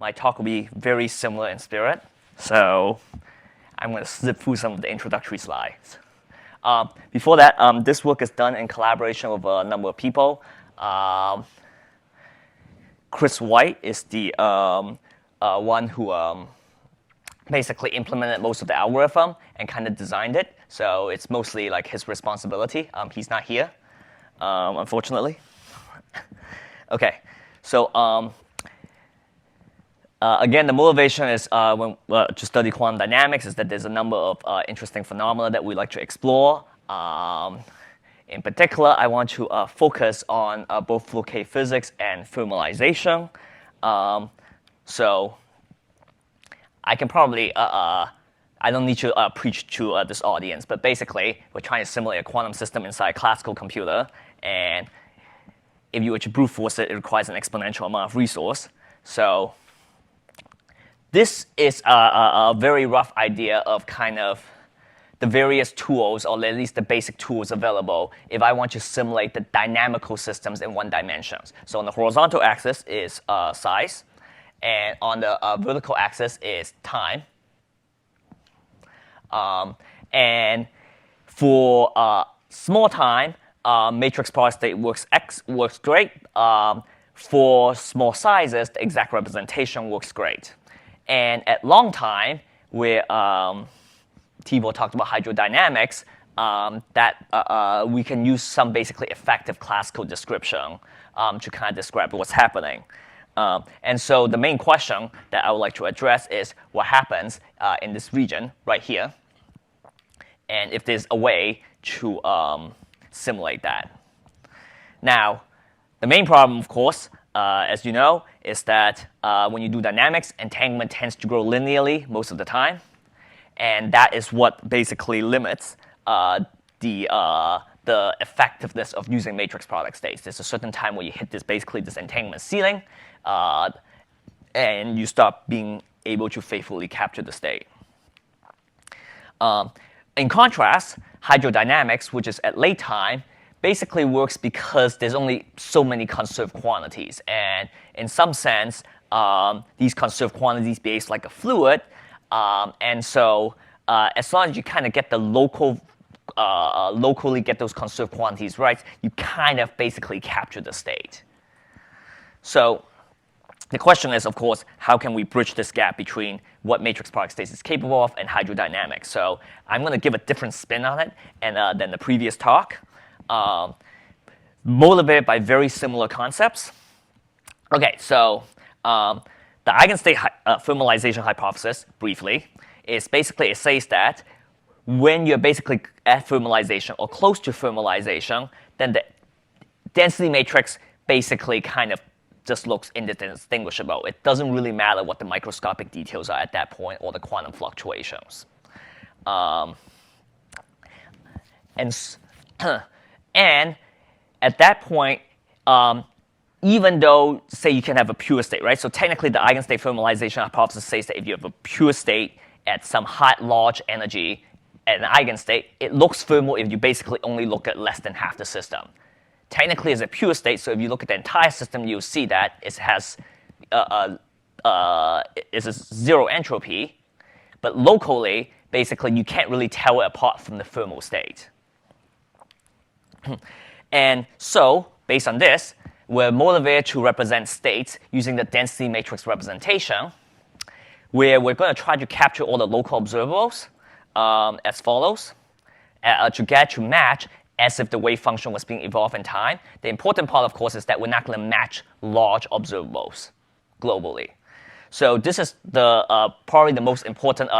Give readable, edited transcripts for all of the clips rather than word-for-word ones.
My talk will be very similar in spirit. So I'm going to zip through some of the introductory slides. Before that, this work is done in collaboration with a number of people. Chris White is the one who basically implemented most of the algorithm and kind of designed it. So it's mostly like his responsibility. He's not here, unfortunately. OK, so again, the motivation is when to study quantum dynamics is that there's a number of interesting phenomena that we like to explore. In particular, I want to focus on both Floquet physics and thermalization. So I can probably, I don't need to preach to this audience, but basically, we're trying to simulate a quantum system inside a classical computer. And if you were to brute force it, it requires an exponential amount of resource. So this is a very rough idea of kind of the various tools, or at least the basic tools available, if I want to simulate the dynamical systems in one dimension. So on the horizontal axis is size, and on the vertical axis is time. And for small time, matrix product state works great. For small sizes, the exact representation works great. And at long time, where Tibor talked about hydrodynamics, that we can use some basically effective classical description to kind of describe what's happening. And so the main question that I would like to address is what happens in this region right here, and if there's a way to simulate that. Now, the main problem, of course, as you know, is that when you do dynamics, entanglement tends to grow linearly most of the time. And that is what basically limits the effectiveness of using matrix product states. There's a certain time where you hit this entanglement ceiling, and you stop being able to faithfully capture the state. In contrast, hydrodynamics, which is at late time, basically works because there's only so many conserved quantities. And in some sense, these conserved quantities behave like a fluid. And so as long as you kind of get the locally get those conserved quantities right, you kind of basically capture the state. So the question is, of course, how can we bridge this gap between what matrix product states is capable of and hydrodynamics? So I'm going to give a different spin on it than the previous talk, motivated by very similar concepts. OK, so the Eigenstate thermalization hypothesis, briefly, is basically, it says that when you're basically at thermalization or close to thermalization, then the density matrix basically kind of just looks indistinguishable. It doesn't really matter what the microscopic details are at that point or the quantum fluctuations. And at that point, even though, say, you can have a pure state, right? So technically, the Eigenstate thermalization hypothesis says that if you have a pure state at some large energy at an eigenstate, it looks thermal if you basically only look at less than half the system. Technically, it's a pure state, so if you look at the entire system, you'll see that it has it's a zero entropy. But locally, basically, you can't really tell it apart from the thermal state. And so, based on this, we're motivated to represent states using the density matrix representation, where we're going to try to capture all the local observables as follows, to get to match as if the wave function was being evolved in time. The important part, of course, is that we're not going to match large observables globally. So this is probably the most important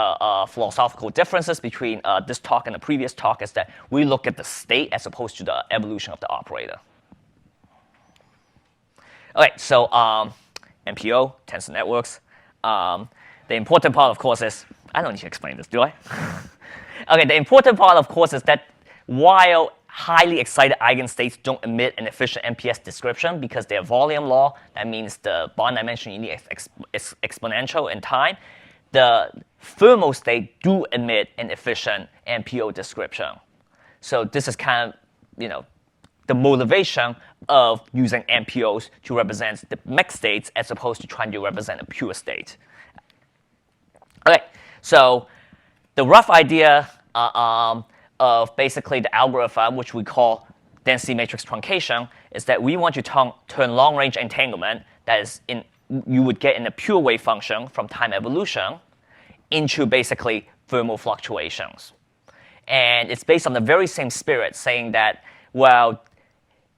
philosophical differences between this talk and the previous talk, is that we look at the state as opposed to the evolution of the operator. OK, so MPO, tensor networks. The important part, of course, is, I don't need to explain this, do I? OK, the important part, of course, is that while highly excited eigenstates don't emit an efficient MPS description because they're volume law, that means the bond dimension you need is exponential in time, the thermal state do emit an efficient MPO description. So this is kind of, the motivation of using MPOs to represent the mixed states as opposed to trying to represent a pure state. Okay, so the rough idea of basically the algorithm, which we call density matrix truncation, is that we want to turn long-range entanglement that is you would get in a pure wave function from time evolution into basically thermal fluctuations. And it's based on the very same spirit, saying that, well,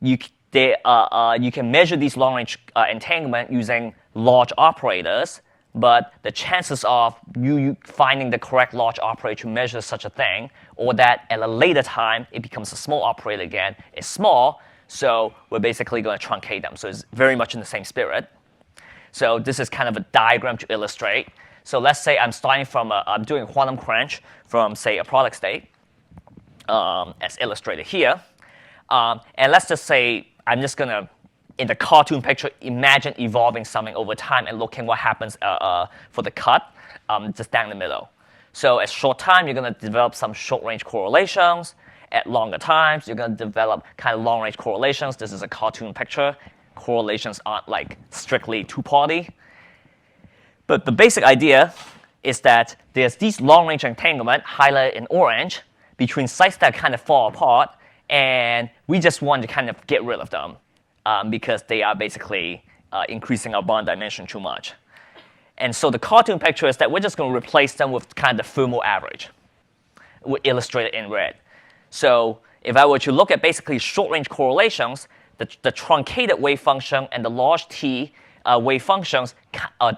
you can measure these long-range entanglement using large operators, but the chances of you finding the correct large operator to measure such a thing, or that at a later time it becomes a small operator again, is small. So we're basically going to truncate them. So it's very much in the same spirit. So this is kind of a diagram to illustrate. So let's say I'm starting from I'm doing quantum quench from, say, a product state, as illustrated here. And let's just say I'm just going to, in the cartoon picture, imagine evolving something over time and looking what happens for the cut just down the middle. So at short time, you're going to develop some short-range correlations. At longer times, you're going to develop kind of long-range correlations. This is a cartoon picture. Correlations aren't like strictly two-party. But the basic idea is that there's these long-range entanglement highlighted in orange between sites that kind of fall apart, and we just want to kind of get rid of them because they are basically increasing our bond dimension too much. And so the cartoon picture is that we're just going to replace them with kind of the thermal average, illustrated in red. So if I were to look at basically short-range correlations, the truncated wave function and the large T wave functions, I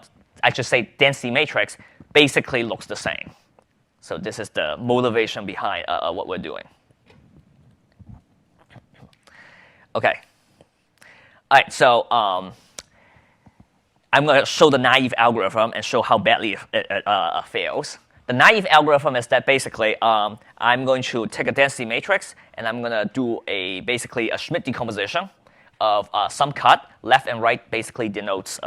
should say density matrix, basically looks the same. So this is the motivation behind what we're doing. Okay. All right, so I'm going to show the naive algorithm and show how badly it fails. The naive algorithm is that basically I'm going to take a density matrix and I'm going to do basically a Schmidt decomposition of some cut. Left and right basically denotes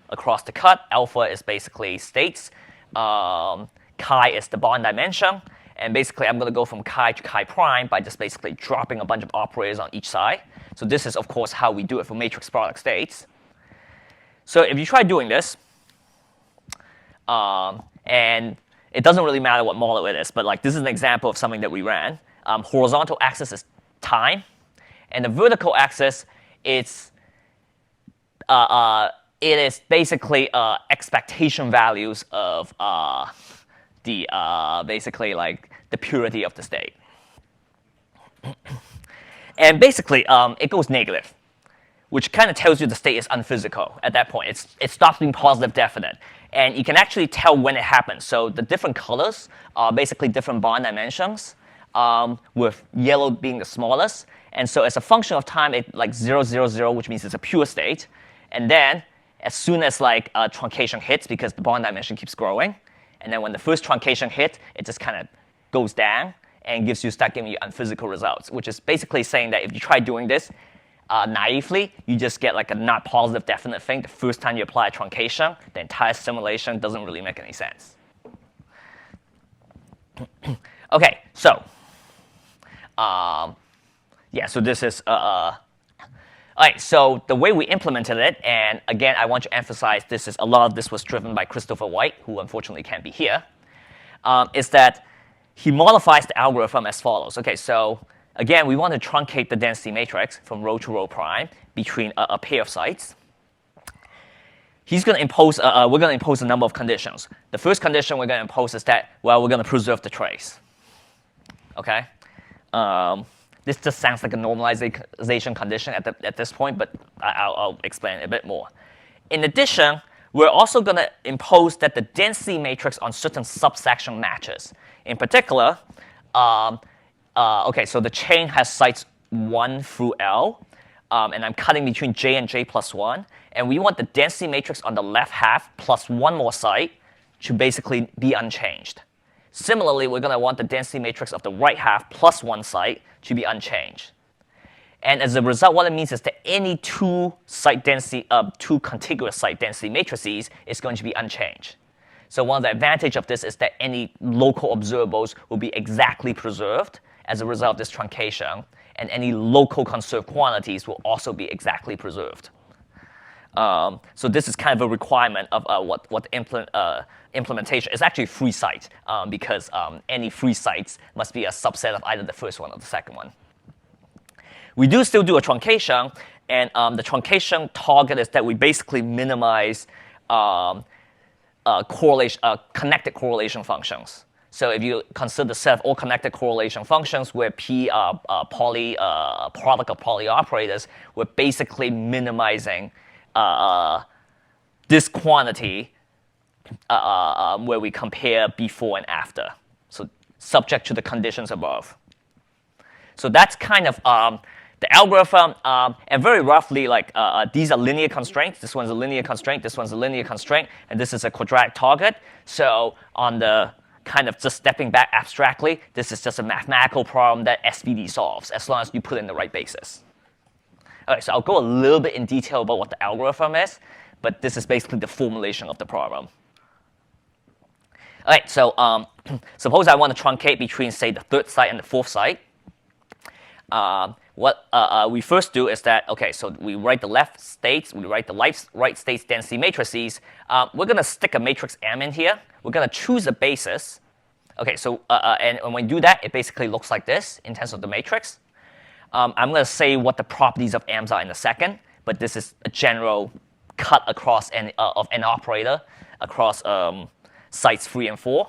across the cut. Alpha is basically states. Chi is the bond dimension. And basically I'm going to go from chi to chi prime by just basically dropping a bunch of operators on each side. So this is, of course, how we do it for matrix product states. So if you try doing this, and it doesn't really matter what model it is, but like this is an example of something that we ran. Horizontal axis is time, and the vertical axis it is basically expectation values of the basically like the purity of the state. And basically it goes negative, which kind of tells you the state is unphysical at that point. It stops being positive definite. And you can actually tell when it happens. So the different colors are basically different bond dimensions, with yellow being the smallest. And so as a function of time, it's like 0, 0, 0, which means it's a pure state. And then as soon as like truncation hits, because the bond dimension keeps growing, and then when the first truncation hits, it just kind of goes down and start giving you unphysical results, which is basically saying that if you try doing this naively, you just get like a not positive definite thing. The first time you apply a truncation, the entire simulation doesn't really make any sense. Okay, so yeah, so this is all right. So the way we implemented it, and again, I want to emphasize a lot of this was driven by Christopher White, who unfortunately can't be here, is that he modifies the algorithm as follows. Okay, so again, we want to truncate the density matrix from rho to rho prime between a pair of sites. He's going to impose. We're going to impose a number of conditions. The first condition we're going to impose is that, well, we're going to preserve the trace. Okay. This just sounds like a normalization condition at this point, but I'll explain a bit more. In addition, we're also going to impose that the density matrix on certain subsection matches. In particular, okay, so the chain has sites 1 through L, and I'm cutting between J and J plus 1. And we want the density matrix on the left half plus one more site to basically be unchanged. Similarly, we're going to want the density matrix of the right half plus one site to be unchanged. And as a result, what it means is that any two contiguous site density matrices is going to be unchanged. So one of the advantages of this is that any local observables will be exactly preserved, as a result of this truncation, and any local conserved quantities will also be exactly preserved. So this is kind of a requirement of what implementation is actually free site, because any free sites must be a subset of either the first one or the second one. We do still do a truncation, and the truncation target is that we basically minimize connected correlation functions. So if you consider the set of all connected correlation functions where P are product of Pauli operators, we're basically minimizing this quantity where we compare before and after, so subject to the conditions above. So that's kind of the algorithm, and very roughly, like these are linear constraints. This one's a linear constraint, this one's a linear constraint, and this is a quadratic target. So on the kind of just stepping back abstractly, this is just a mathematical problem that SVD solves, as long as you put in the right basis. All right, so I'll go a little bit in detail about what the algorithm is, but this is basically the formulation of the problem. All right, so suppose I want to truncate between, say, the third site and the fourth site. What we first do is that, okay, so we write the left states, we write the right states density matrices. We're going to stick a matrix M in here. We're going to choose a basis. Okay, so and when we do that, it basically looks like this in terms of the matrix. I'm going to say what the properties of M's are in a second, but this is a general cut across of an operator across sites 3 and 4.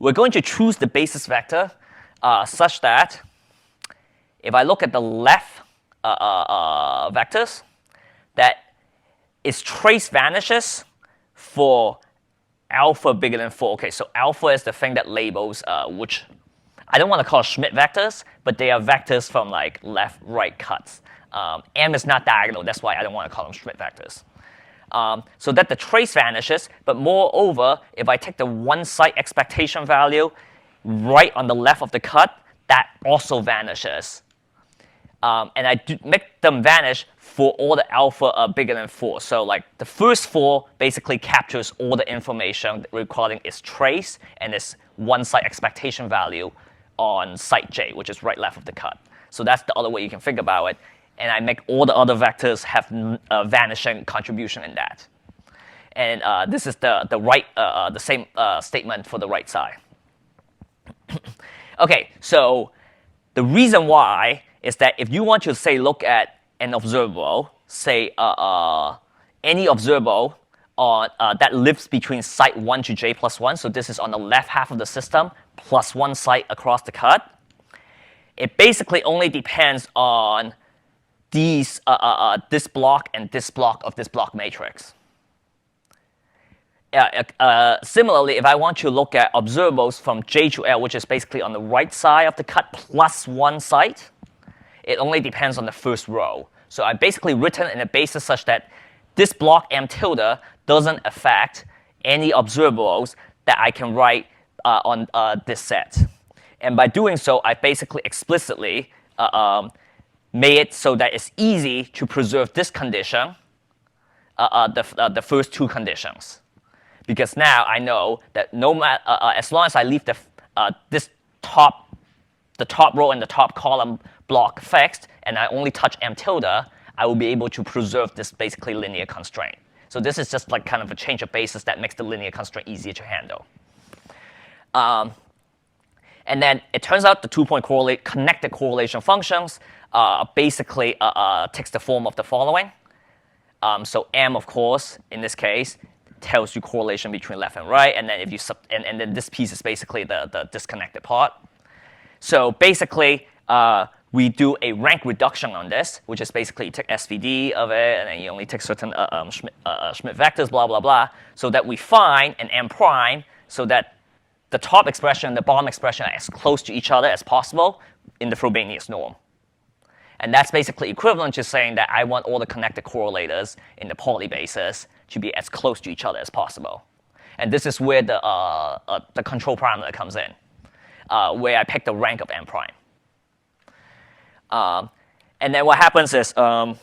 We're going to choose the basis vector such that if I look at the left vectors, that its trace vanishes for alpha bigger than 4. Okay, so alpha is the thing that labels which, I don't want to call Schmidt vectors, but they are vectors from like left-right cuts. M is not diagonal, that's why I don't want to call them Schmidt vectors. So that the trace vanishes, but moreover, if I take the one site expectation value right on the left of the cut, that also vanishes. And I do make them vanish for all the alpha bigger than 4. So like the first 4 basically captures all the information regarding its trace and its one site expectation value on site J, which is right left of the cut. So that's the other way you can think about it. And I make all the other vectors have vanishing contribution in that. And this is the same statement for the right side. Okay, so the reason why is that if you want to, say, look at an observable, say any observable that lives between site 1 to j plus 1, so this is on the left half of the system, plus one site across the cut, it basically only depends on these, this block and this block of this block matrix. Similarly, if I want to look at observables from J to L, which is basically on the right side of the cut plus one site, it only depends on the first row. So I basically written in a basis such that this block M tilde doesn't affect any observables that I can write on this set. And by doing so, I basically explicitly made it so that it's easy to preserve this condition, the first two conditions. Because now I know that no matter, as long as I leave the top row and the top column block fixed, and I only touch M tilde, I will be able to preserve this basically linear constraint. So this is just like kind of a change of basis that makes the linear constraint easier to handle. And then it turns out the two-point connected correlation functions basically takes the form of the following. So M, of course, in this case, tells you correlation between left and right, and then if you and then this piece is basically the disconnected part. So basically, we do a rank reduction on this, which is basically you take SVD of it, and then you only take certain Schmidt vectors, blah, blah, blah, so that we find an M prime so that the top expression and the bottom expression are as close to each other as possible in the Frobenius norm. And that's basically equivalent to saying that I want all the connected correlators in the Pauli basis to be as close to each other as possible. And this is where the control parameter comes in, where I pick the rank of M prime. And then what happens is M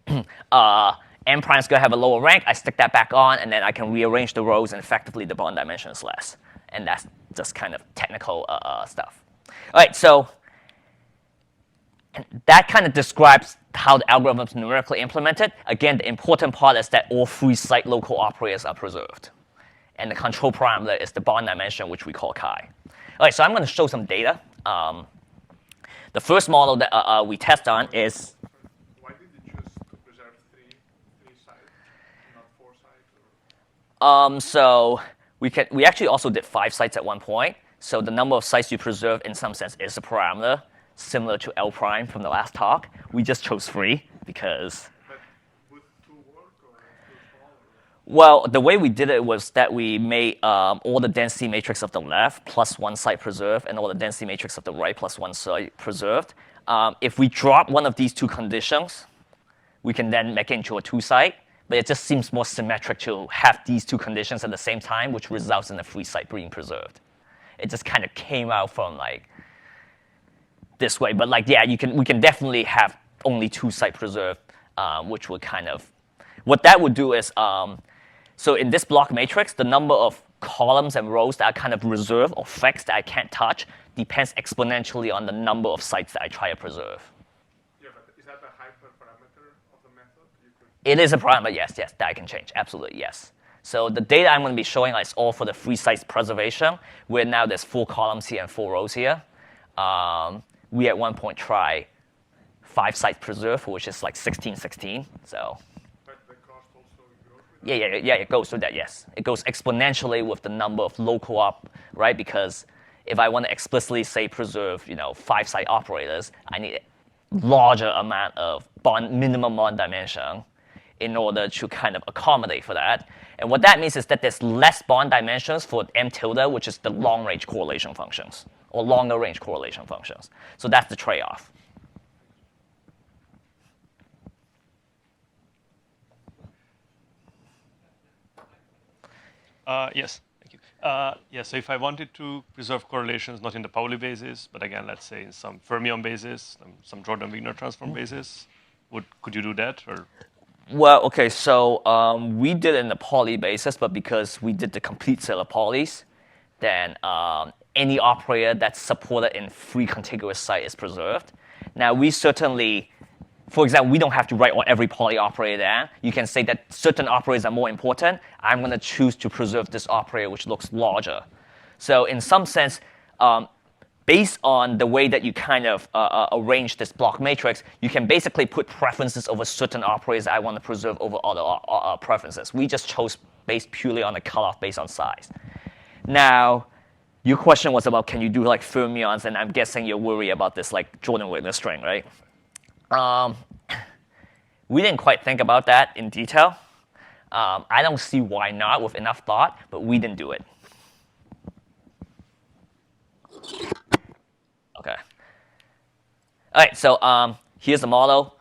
prime is going to have a lower rank. I stick that back on, and then I can rearrange the rows, and effectively the bond dimension is less. And that's just kind of technical stuff. All right, so that kind of describes how the algorithm is numerically implemented. Again, the important part is that all three site local operators are preserved. And the control parameter is the bond dimension, which we call chi. All right, so I'm going to show some data. The first model that we test on is. Why did you choose to preserve three sites, not 4 sites? So we actually also did 5 sites at one point. So the number of sites you preserve, in some sense, is a parameter, similar to L prime from the last talk. We just chose 3 because. But would 2 work or too small? Well, the way we did it was that we made all the density matrix of the left plus 1 site preserved, and all the density matrix of the right plus 1 site preserved. If we drop one of these 2 conditions, we can then make it into a 2 site. But it just seems more symmetric to have these 2 conditions at the same time, which results in a 3 site being preserved. It just kind of came out from like this way. But like, yeah, we can definitely have only 2 site preserved, which would kind of, what that would do is, so in this block matrix, the number of columns and rows that are kind of reserved or fixed that I can't touch depends exponentially on the number of sites that I try to preserve. Yeah, but is that a hyperparameter of the method? It is a parameter, yes, that I can change, absolutely, yes. So the data I'm going to be showing is all for the 3 sites preservation, where now there's 4 columns here and 4 rows here. We at one point try 5 sites preserved, which is like 16, 16, so. But the cost also grows with that? Yeah, it goes through that, yes. It goes exponentially with the number of local op, right? Because if I want to explicitly say preserve, 5 site operators, I need a larger amount of minimum bond dimension in order to kind of accommodate for that. And what that means is that there's less bond dimensions for M tilde, which is the long-range correlation functions, or longer-range correlation functions. So that's the trade-off. Yes, thank you. Yeah, so if I wanted to preserve correlations not in the Pauli basis, but again, let's say in some fermion basis, some Jordan-Wigner transform basis, could you do that? Or? Well, okay, so we did it in the Pauli basis, but because we did the complete set of Paulis, then any operator that's supported in 3 contiguous sites is preserved. Now, we certainly, for example, we don't have to write every Pauli operator there. You can say that certain operators are more important. I'm going to choose to preserve this operator, which looks larger. So in some sense, based on the way that you kind of arrange this block matrix, you can basically put preferences over certain operators I want to preserve over other preferences. We just chose based purely on the cutoff based on size. Now, your question was about can you do like fermions, and I'm guessing you're worried about this like Jordan-Wigner string, right? We didn't quite think about that in detail. I don't see why not with enough thought, but we didn't do it. Okay. All right, so here's the model.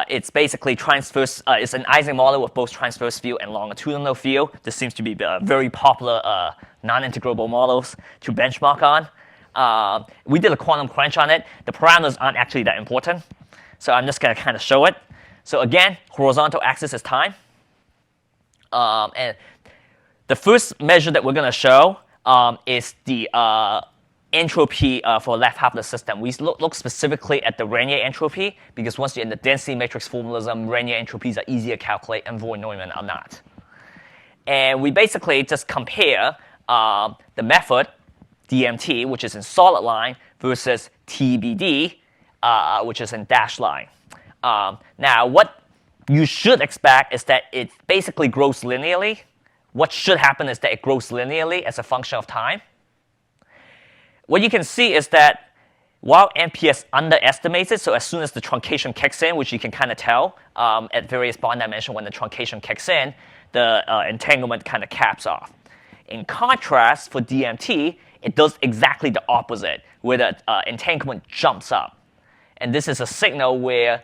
It's basically transverse. It's an Ising model with both transverse field and longitudinal field. This seems to be very popular non-integrable models to benchmark on. We did a quantum quench on it. The parameters aren't actually that important, so I'm just going to kind of show it. So again, horizontal axis is time. And the first measure that we're going to show is the entropy for left half of the system. We look specifically at the Rényi entropy, because once you're in the density matrix formalism, Rényi entropies are easier to calculate and Voigt-Neumann are not. And we basically just compare the method, DMT, which is in solid line, versus TBD, which is in dashed line. Now, what you should expect is that it basically grows linearly. What should happen is that it grows linearly as a function of time. What you can see is that while MPS underestimates it, so as soon as the truncation kicks in, which you can kind of tell at various bond dimensions when the truncation kicks in, the entanglement kind of caps off. In contrast, for DMT, it does exactly the opposite, where the entanglement jumps up. And this is a signal where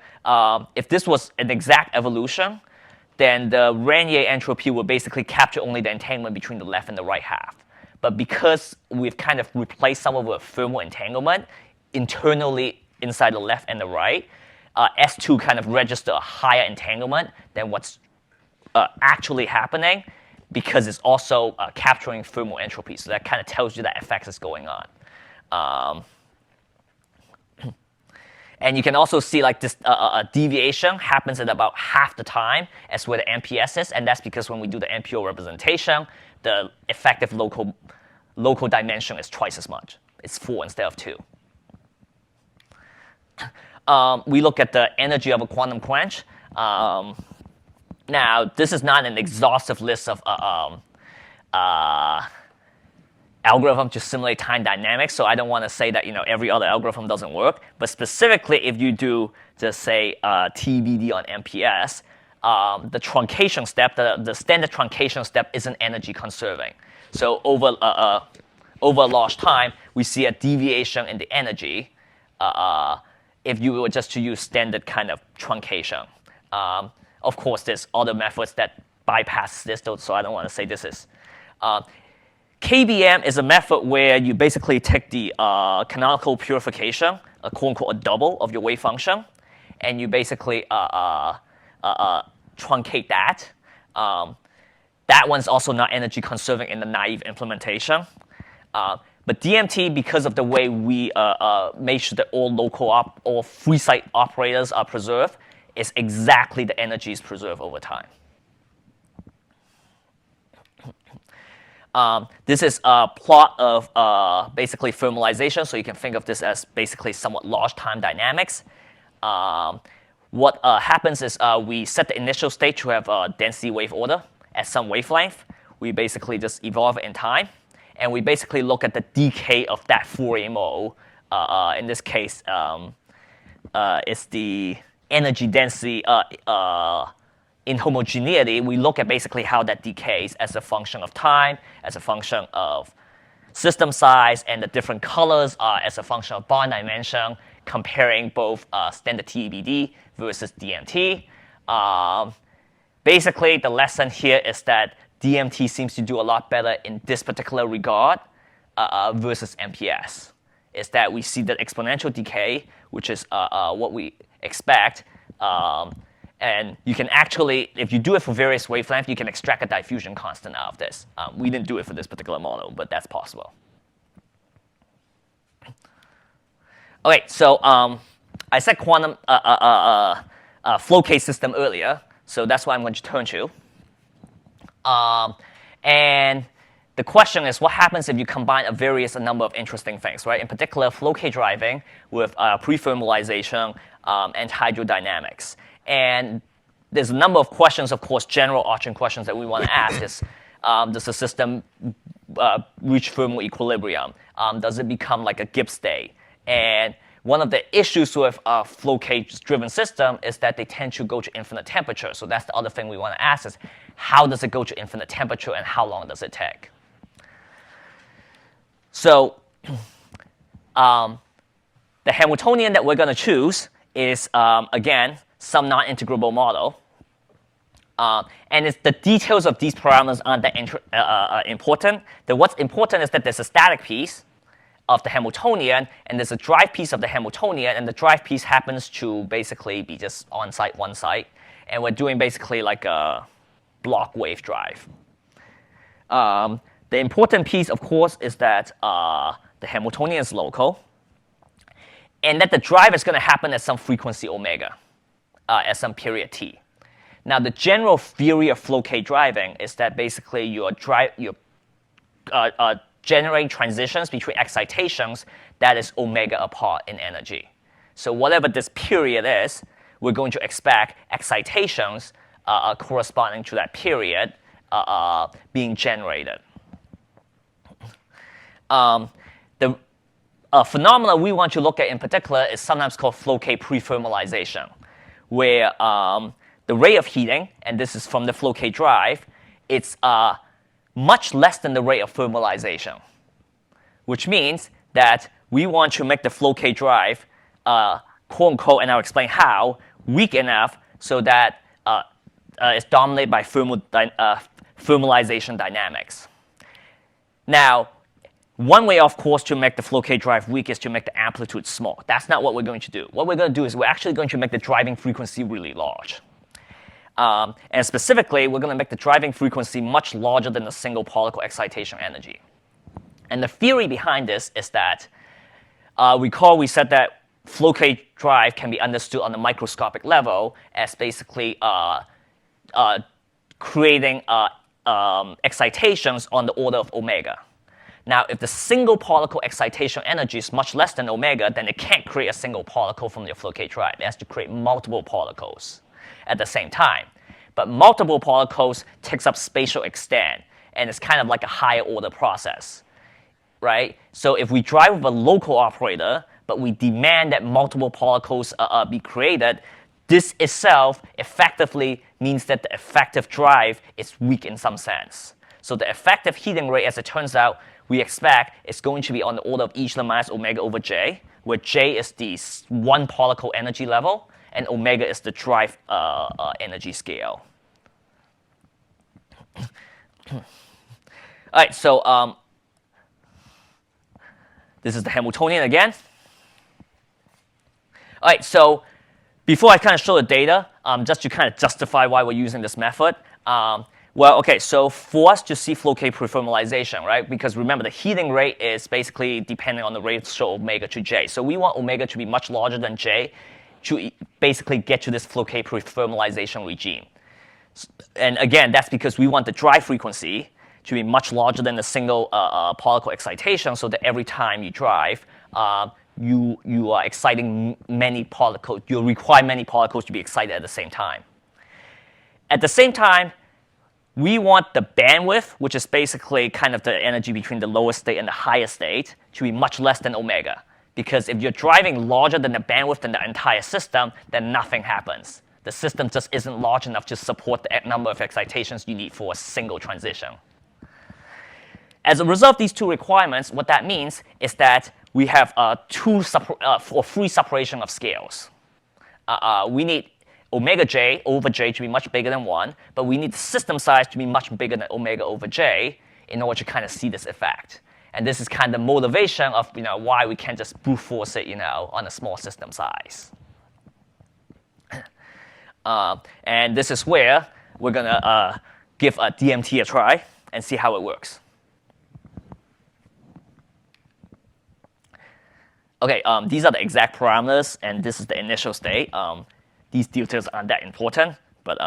if this was an exact evolution, then the Rényi entropy will basically capture only the entanglement between the left and the right half. But because we've kind of replaced some of the thermal entanglement internally inside the left and the right, S2 kind of register a higher entanglement than what's actually happening. because it's also capturing thermal entropy. So that kind of tells you that effect is going on. And you can also see like this deviation happens at about half the time as where the MPS is, and that's because when we do the MPO representation, the effective local dimension is twice as much. It's 4 instead of 2. We look at the energy of a quantum quench. Now, this is not an exhaustive list of algorithm to simulate time dynamics, so I don't want to say that every other algorithm doesn't work. But specifically, if you do just say TBD on MPS, the truncation step, the standard truncation step, isn't energy conserving. So over a large time, we see a deviation in the energy if you were just to use standard kind of truncation. Of course, there's other methods that bypass this, so I don't want to say this is. KBM is a method where you basically take the canonical purification, a quote-unquote a double of your wave function, and you basically truncate that. That one's also not energy conserving in the naive implementation. But DMT, because of the way we make sure that all free site operators are preserved, is exactly the energy is preserved over time. This is a plot of basically thermalization, so you can think of this as basically somewhat large time dynamics. What happens is we set the initial state to have a density wave order at some wavelength. We basically just evolve it in time, and we basically look at the decay of that Fourier mode. In this case, it's the energy density in homogeneity. We look at basically how that decays as a function of time, as a function of system size, and the different colors as a function of bond dimension, comparing both standard TEBD versus DMT. Basically, the lesson here is that DMT seems to do a lot better in this particular regard versus MPS. Is that we see that exponential decay, which is what we expect. And you can actually, if you do it for various wavelengths, you can extract a diffusion constant out of this. We didn't do it for this particular model, but that's possible. Okay, so I said quantum Floquet system earlier, so that's what I'm going to turn to. And the question is, what happens if you combine a number of interesting things, right? In particular, Floquet driving with pre-thermalization and hydrodynamics. And there's a number of questions, of course, general arching questions that we want to ask is, does the system reach thermal equilibrium? Does it become like a Gibbs state? And one of the issues with a Floquet-driven system is that they tend to go to infinite temperature. So that's the other thing we want to ask is, how does it go to infinite temperature and how long does it take? So the Hamiltonian that we're going to choose is, again, some non-integrable model. And it's the details of these parameters aren't that important. What's important is that there's a static piece of the Hamiltonian, and there's a drive piece of the Hamiltonian, and the drive piece happens to basically be just on site, one site. And we're doing basically like a block wave drive. The important piece, of course, is that the Hamiltonian is local, and that the drive is going to happen at some frequency omega, at some period t. Now, the general theory of Floquet driving is that basically you're generating transitions between excitations that is omega apart in energy. So whatever this period is, we're going to expect excitations corresponding to that period being generated. The phenomena we want to look at in particular is sometimes called Floquet pre-thermalization, where the rate of heating, and this is from the Floquet drive, it's much less than the rate of thermalization, which means that we want to make the Floquet drive, quote unquote, and I'll explain how, weak enough so that it's dominated by thermalization dynamics. Now, one way, of course, to make the Floquet drive weak is to make the amplitude small. That's not what we're going to do. What we're going to do is we're actually going to make the driving frequency really large. And specifically, we're going to make the driving frequency much larger than the single particle excitation energy. And the theory behind this is that, recall we said that Floquet drive can be understood on the microscopic level as basically creating excitations on the order of omega. Now, if the single particle excitation energy is much less than omega, then it can't create a single particle from your Floquet drive. It has to create multiple particles at the same time. But multiple particles takes up spatial extent, and it's kind of like a higher order process, right? So if we drive with a local operator, but we demand that multiple particles be created, this itself effectively means that the effective drive is weak in some sense. So the effective heating rate, as it turns out, we expect is going to be on the order of e to the minus omega over j, where j is the one particle energy level, and omega is the drive energy scale. All right, so this is the Hamiltonian again. All right, so before I kind of show the data, just to kind of justify why we're using this method, well, okay, so for us to see Floquet prethermalization, right, because remember the heating rate is basically depending on the ratio of omega to j. So we want omega to be much larger than j to basically get to this Floquet prethermalization regime. And again, that's because we want the drive frequency to be much larger than the single particle excitation, so that every time you drive, you are exciting many particles. You require many particles to be excited at the same time. At the same time, we want the bandwidth, which is basically kind of the energy between the lowest state and the highest state, to be much less than omega. Because if you're driving larger than the bandwidth in the entire system, then nothing happens. The system just isn't large enough to support the number of excitations you need for a single transition. As a result of these two requirements, what that means is that we have free separation of scales. We need omega j over j to be much bigger than 1, but we need the system size to be much bigger than omega over j in order to kind of see this effect. And this is kind of the motivation of why we can't just brute force it on a small system size. And this is where we're going to give a DMT a try and see how it works. Okay, these are the exact parameters, and this is the initial state. These details aren't that important, but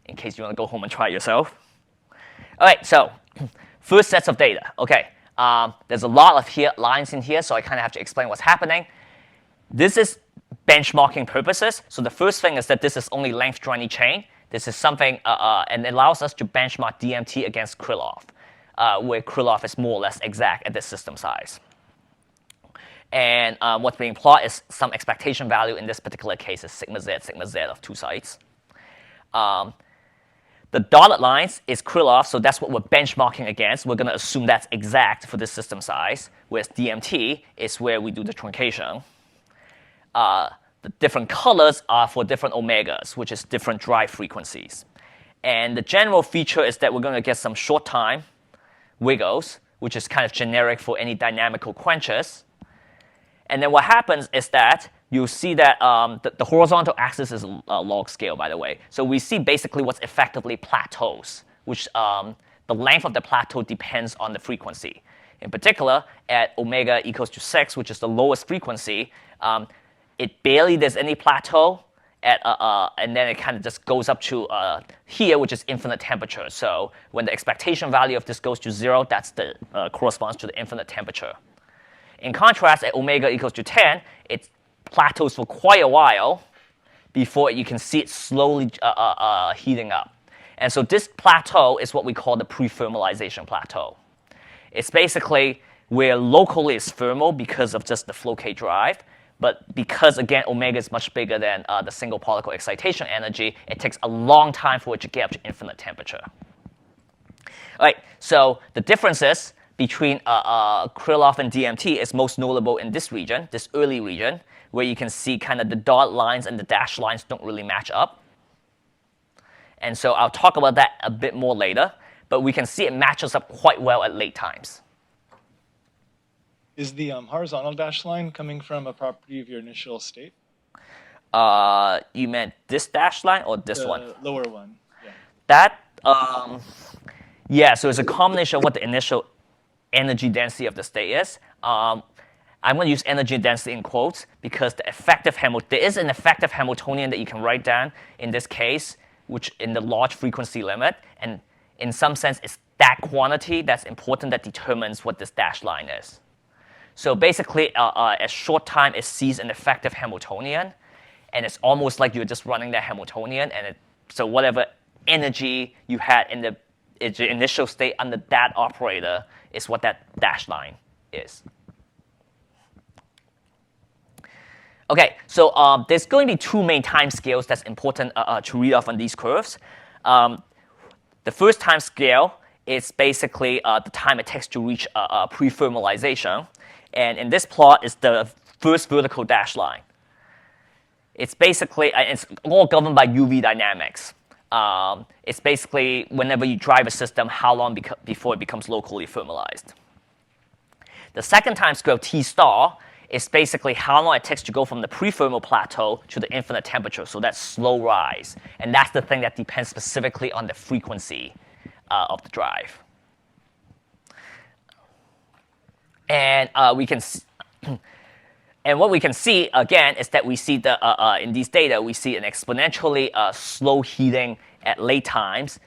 in case you want to go home and try it yourself. All right, so first sets of data. Okay, there's a lot of lines in here, so I kind of have to explain what's happening. This is benchmarking purposes. So the first thing is that this is only length jointly chain. This is something, and it allows us to benchmark DMT against Krylov, where Krylov is more or less exact at this system size. And what's being plotted is some expectation value. In this particular case is sigma z of two sites. The dotted lines is Krylov, so that's what we're benchmarking against. We're going to assume that's exact for this system size, whereas DMT is where we do the truncation. The different colors are for different omegas, which is different drive frequencies. And the general feature is that we're going to get some short time wiggles, which is kind of generic for any dynamical quenches. And then what happens is that you see that the horizontal axis is a log scale, by the way. So we see basically what's effectively plateaus, which the length of the plateau depends on the frequency. In particular, at omega equals to 6, which is the lowest frequency, it barely there's any plateau, and then it kind of just goes up to here, which is infinite temperature. So when the expectation value of this goes to 0, that's the corresponds to the infinite temperature. In contrast, at omega equals to 10, it plateaus for quite a while before you can see it slowly heating up. And so this plateau is what we call the prethermalization plateau. It's basically where locally it's thermal because of just the Floquet drive, but because, again, omega is much bigger than the single particle excitation energy, it takes a long time for it to get up to infinite temperature. All right, so the differences between Krylov and DMT is most notable in this region, this early region, where you can see kind of the dot lines and the dashed lines don't really match up. And so I'll talk about that a bit more later, but we can see it matches up quite well at late times. Is the horizontal dashed line coming from a property of your initial state? You meant this dashed line or this one? The lower one. Yeah. That, yeah, so it's a combination of what the initial energy density of the state is. I'm going to use energy density in quotes because there is an effective Hamiltonian that you can write down in this case, which in the large frequency limit. And in some sense, it's that quantity that's important that determines what this dashed line is. So basically, at short time, it sees an effective Hamiltonian. And it's almost like you're just running that Hamiltonian. And so whatever energy you had in the initial state under that operator is what that dashed line is. OK, so there's going to be two main time scales that's important to read off on these curves. The first time scale is basically the time it takes to reach pre-thermalization. And in this plot is the first vertical dashed line. It's basically, it's all governed by UV dynamics. It's basically whenever you drive a system, how long before it becomes locally thermalized. The second time scale, T star, is basically how long it takes to go from the pre-thermal plateau to the infinite temperature, so that's slow rise. And that's the thing that depends specifically on the frequency of the drive. And and what we can see, again, is that we see in these data, we see an exponentially slow heating at late times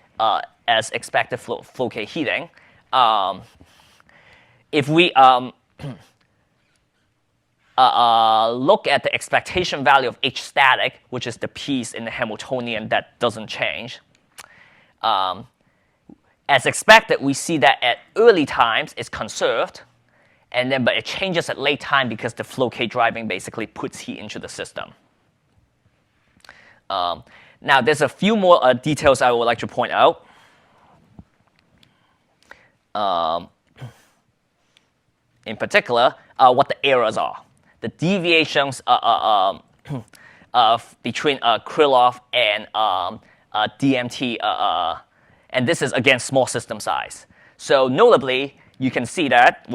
as expected Floquet heating. If we look at the expectation value of H static, which is the piece in the Hamiltonian that doesn't change, as expected, we see that at early times it's conserved, but it changes at late time because the Floquet driving basically puts heat into the system. Now, there's a few more details I would like to point out. In particular, what the errors are. The deviations between Krylov and DMT, and this is, again, small system size. So notably, you can see that,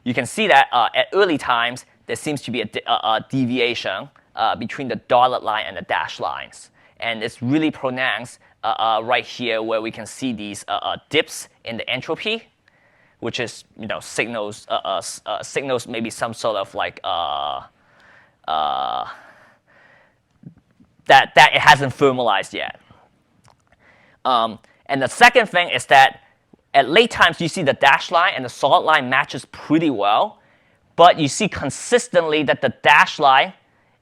you can see that at early times, there seems to be a deviation between the dotted line and the dashed lines. And it's really pronounced right here where we can see these dips in the entropy, which is, signals maybe some sort of like that it hasn't thermalized yet. And the second thing is that at late times, you see the dashed line and the solid line matches pretty well, but you see consistently that the dashed line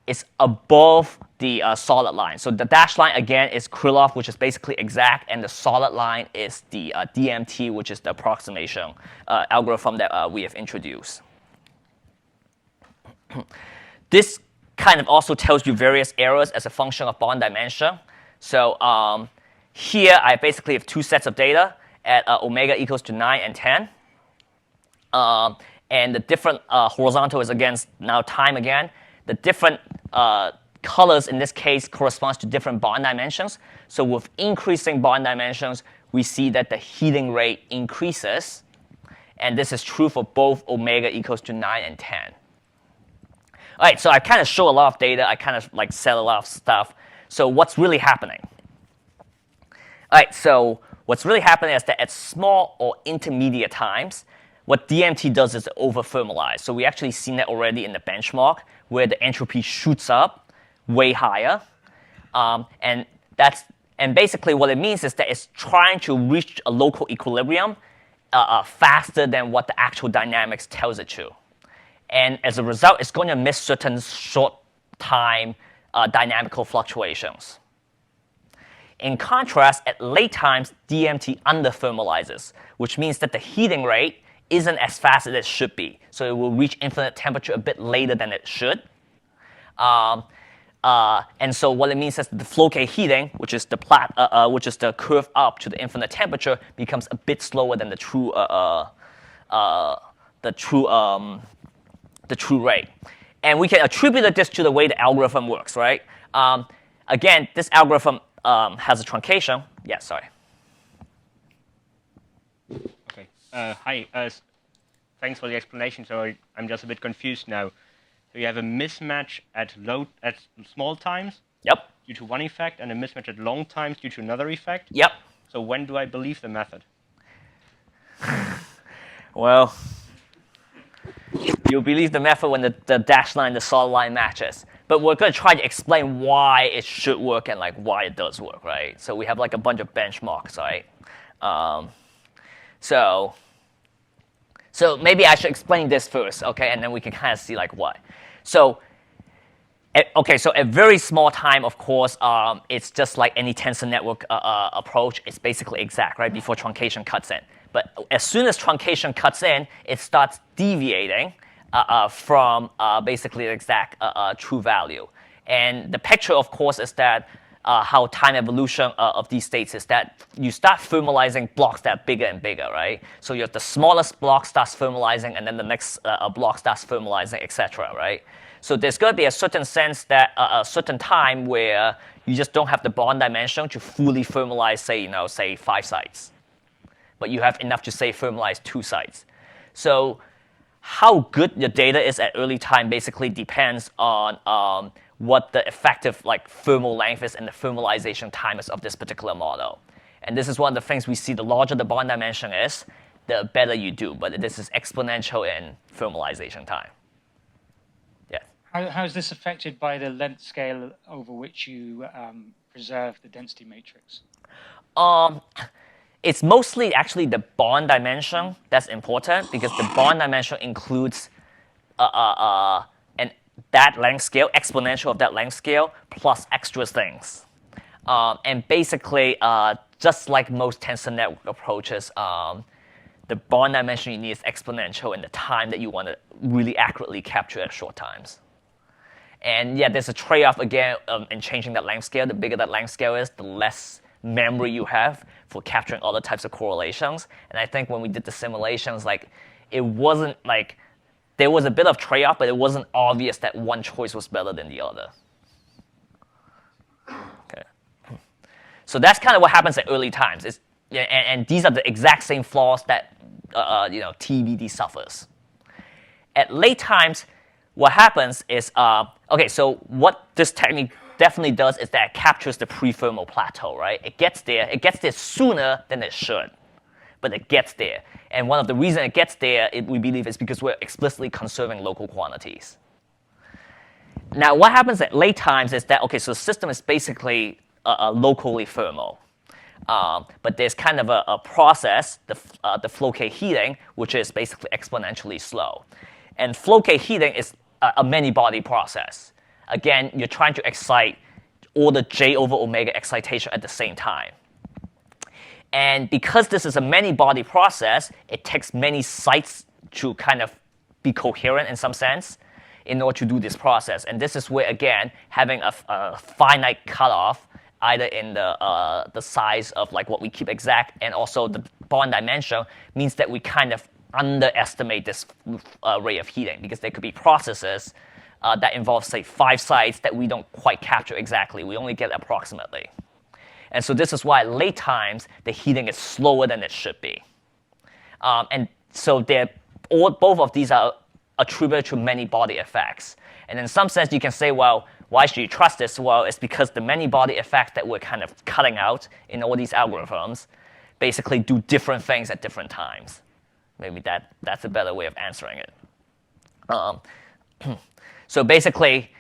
is above the solid line. So the dashed line, again, is Krylov, which is basically exact, and the solid line is the DMT, which is the approximation algorithm that we have introduced. This kind of also tells you various errors as a function of bond dimension. So here, I basically have two sets of data at omega equals to 9 and 10. And the different horizontal is against now time again. The different colors in this case corresponds to different bond dimensions. So with increasing bond dimensions, we see that the heating rate increases. And this is true for both omega equals to 9 and 10. All right, so I kind of show a lot of data. I kind of like said a lot of stuff. So what's really happening? All right, so what's really happening is that at small or intermediate times, what DMT does is over-thermalize. So we actually seen that already in the benchmark, where the entropy shoots up way higher. And basically what it means is that it's trying to reach a local equilibrium faster than what the actual dynamics tells it to. And as a result, it's going to miss certain short-time dynamical fluctuations. In contrast, at late times, DMT under-thermalizes, which means that the heating rate isn't as fast as it should be. So it will reach infinite temperature a bit later than it should. And so what it means is that the Floquet heating, which is the curve up to the infinite temperature, becomes a bit slower than the true rate. And we can attribute this to the way the algorithm works, right? Again, this algorithm has a truncation. Yeah, sorry. Okay. Hi. Thanks for the explanation. So I'm just a bit confused now. So you have a mismatch at small times Yep. due to one effect, and a mismatch at long times due to another effect. Yep. So when do I believe the method? Well, you believe the method when the dashed line, the solid line matches. But we're going to try to explain why it should work and like why it does work, right? So we have like a bunch of benchmarks, right? So maybe I should explain this first, okay? And then we can kind of see like why. So at very small time, of course, it's just like any tensor network approach. It's basically exact, right, before truncation cuts in. But as soon as truncation cuts in, it starts deviating from basically the exact true value. And the picture, of course, is that how time evolution of these states is that you start thermalizing blocks that are bigger and bigger, right? So you have the smallest block starts thermalizing, and then the next block starts thermalizing, etc., right? So there's going to be a certain sense that a certain time where you just don't have the bond dimension to fully thermalize, say 5 sites. But you have enough to say thermalize 2 sites. So how good your data is at early time basically depends on what the effective thermal length is and the thermalization time is of this particular model. And this is one of the things we see. The larger the bond dimension is, the better you do. But this is exponential in thermalization time. Yeah. How is this affected by the length scale over which you preserve the density matrix? It's mostly actually the bond dimension that's important, because the bond dimension includes that length scale, exponential of that length scale, plus extra things. And basically, just like most tensor network approaches, the bond dimension you need is exponential in the time that you want to really accurately capture at short times. And yeah, there's a trade-off again in changing that length scale. The bigger that length scale is, the less memory you have for capturing other types of correlations. And I think when we did the simulations, it wasn't there was a bit of trade-off, but it wasn't obvious that one choice was better than the other. Okay. So that's kind of what happens at early times. And these are the exact same flaws that TBD suffers. At late times, what happens is, so what this technique definitely does is that it captures the pre-thermal plateau, right? It gets there sooner than it should, but it gets there. And one of the reasons it gets there, we believe, is because we're explicitly conserving local quantities. Now, what happens at late times is that, so the system is basically locally thermal. But there's kind of a process, the Floquet heating, which is basically exponentially slow. And Floquet heating is a many-body process. Again, you're trying to excite all the j over omega excitation at the same time. And because this is a many-body process, it takes many sites to kind of be coherent in some sense in order to do this process. And this is where, again, having a finite cutoff, either in the size of what we keep exact and also the bond dimension, means that we kind of underestimate this rate of heating, because there could be processes that involve, say, 5 sites that we don't quite capture exactly. We only get approximately. And so this is why at late times, the heating is slower than it should be. And so both of these are attributed to many-body effects. And in some sense, you can say, well, why should you trust this? Well, it's because the many-body effects that we're kind of cutting out in all these algorithms basically do different things at different times. Maybe that's a better way of answering it. So basically,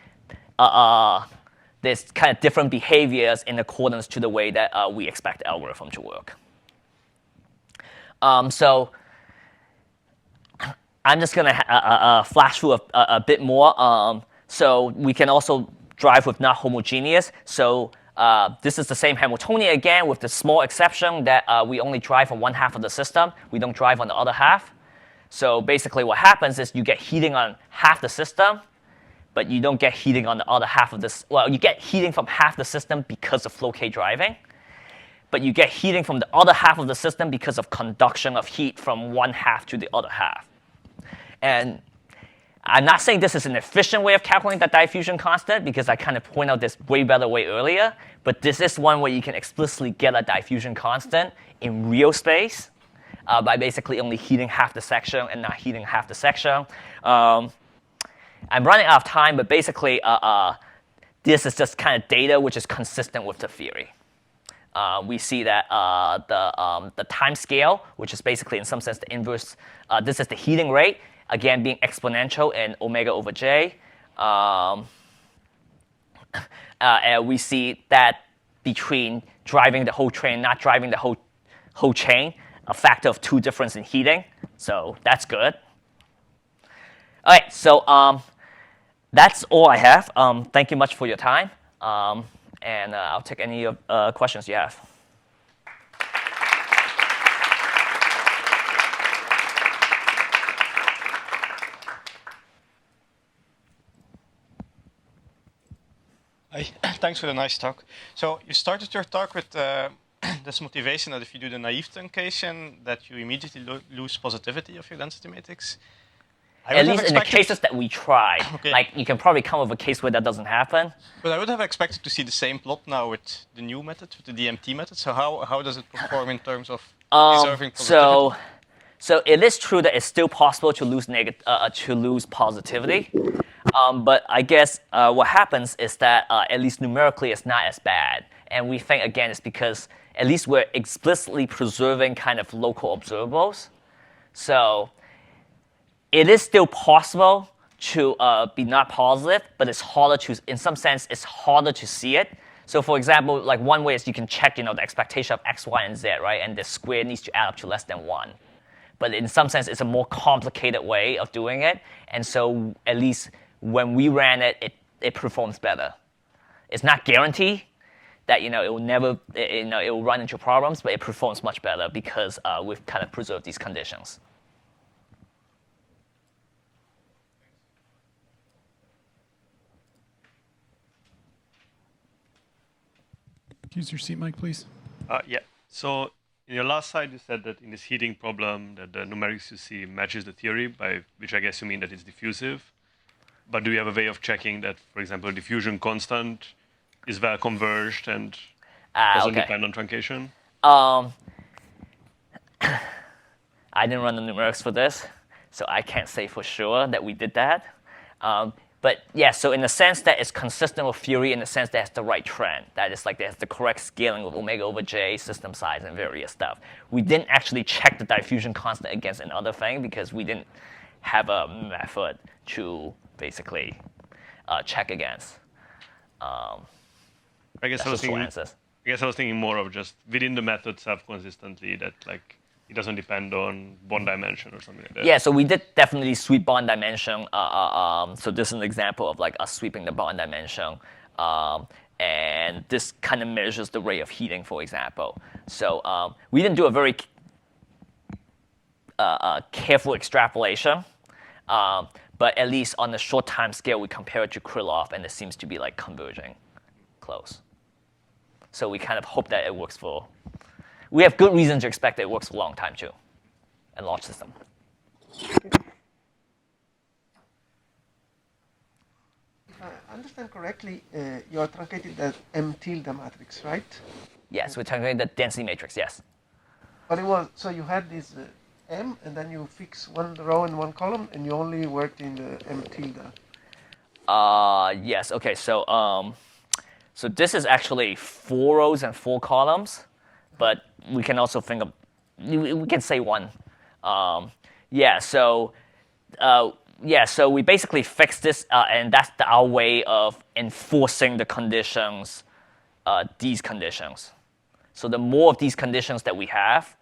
there's kind of different behaviors in accordance to the way that we expect the algorithm to work. So I'm just going to flash through a bit more. So we can also drive with not homogeneous. So this is the same Hamiltonian again, with the small exception that we only drive on one half of the system. We don't drive on the other half. So basically what happens is you get heating on half the system, but you don't get heating on the other half of this. Well, you get heating from half the system because of Floquet driving, but you get heating from the other half of the system because of conduction of heat from one half to the other half. And I'm not saying this is an efficient way of calculating that diffusion constant, because I kind of point out this way better way earlier, but this is one way you can explicitly get a diffusion constant in real space by basically only heating half the section and not heating half the section. I'm running out of time, but basically, this is just kind of data which is consistent with the theory. We see that the time scale, which is basically in some sense the inverse, this is the heating rate, again being exponential in omega over j. And we see that between driving the whole train, not driving the whole chain, a factor of 2 difference in heating. So that's good. All right, so that's all I have. Thank you much for your time. And I'll take any questions you have. Hi. Thanks for the nice talk. So you started your talk with this motivation that if you do the naive truncation, that you immediately lose positivity of your density matrix. At least in the cases that we try. Okay. Like, you can probably come up with a case where that doesn't happen. But I would have expected to see the same plot now with the new method, with the DMT method. So how does it perform in terms of preserving positivity? So it is true that it's still possible to lose positivity. But I guess what happens is that at least numerically it's not as bad. And we think, again, it's because at least we're explicitly preserving kind of local observables. So it is still possible to be not positive, but it's harder to, in some sense, it's harder to see it. So for example, like one way is you can check, the expectation of x, y, and z, right? And the square needs to add up to less than 1. But in some sense, it's a more complicated way of doing it. And so at least when we ran it, it performs better. It's not guaranteed that it will never, it will run into problems, but it performs much better because we've kind of preserved these conditions. Use your seat mic, please. Yeah. So in your last slide, you said that in this heating problem, that the numerics you see matches the theory, by which I guess you mean that it's diffusive. But do you have a way of checking that, for example, diffusion constant is well converged and doesn't depend on truncation? I didn't run the numerics for this, so I can't say for sure that we did that. But yeah, so in the sense that it's consistent with theory, in the sense that it's the right trend, that it's like there's the correct scaling of omega over j, system size, and various stuff. We didn't actually check the diffusion constant against another thing because we didn't have a method to basically check against. I guess I was thinking more of just within the method self-consistently that like it doesn't depend on bond dimension or something like that. Yeah, so we did definitely sweep bond dimension. So this is an example of like us sweeping the bond dimension. And this kind of measures the rate of heating, for example. So we didn't do a very careful extrapolation. But at least on the short time scale, we compare it to Krylov, and it seems to be like converging close. So we kind of hope that it works for. We have good reason to expect that it works for a long time too, and large system. If I understand correctly, you are truncating the M tilde matrix, right? Yes, we're truncating the density matrix. Yes. But it was so you had this M, and then you fix one row and one column, and you only worked in the M tilde. Yes. Okay. So so this is actually 4 rows and 4 columns, but we can also think of we can say 1. Yeah. So so we basically fixed this, and that's our way of enforcing the conditions, these conditions. So the more of these conditions that we have,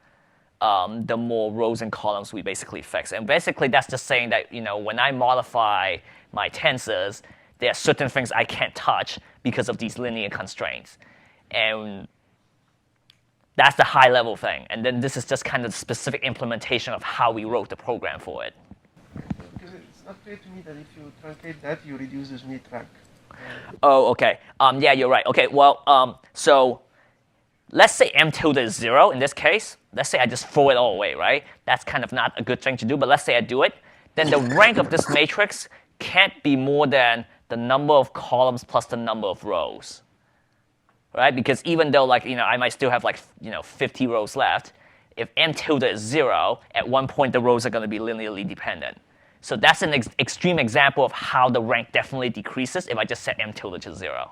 the more rows and columns we basically fix. And basically that's just saying that, when I modify my tensors, there are certain things I can't touch because of these linear constraints. And that's the high level thing. And then this is just kind of the specific implementation of how we wrote the program for it. Because it's not clear to me that if you truncate that, you reduce the Smith rank. Oh, okay. Yeah, you're right. Okay, well, so let's say M tilde is 0 in this case. Let's say I just throw it all away, right? That's kind of not a good thing to do, but let's say I do it. Then the rank of this matrix can't be more than the number of columns plus the number of rows, right? Because even though, I might still have 50 rows left, if M tilde is 0, at one point the rows are going to be linearly dependent. So that's an extreme example of how the rank definitely decreases if I just set m tilde to 0.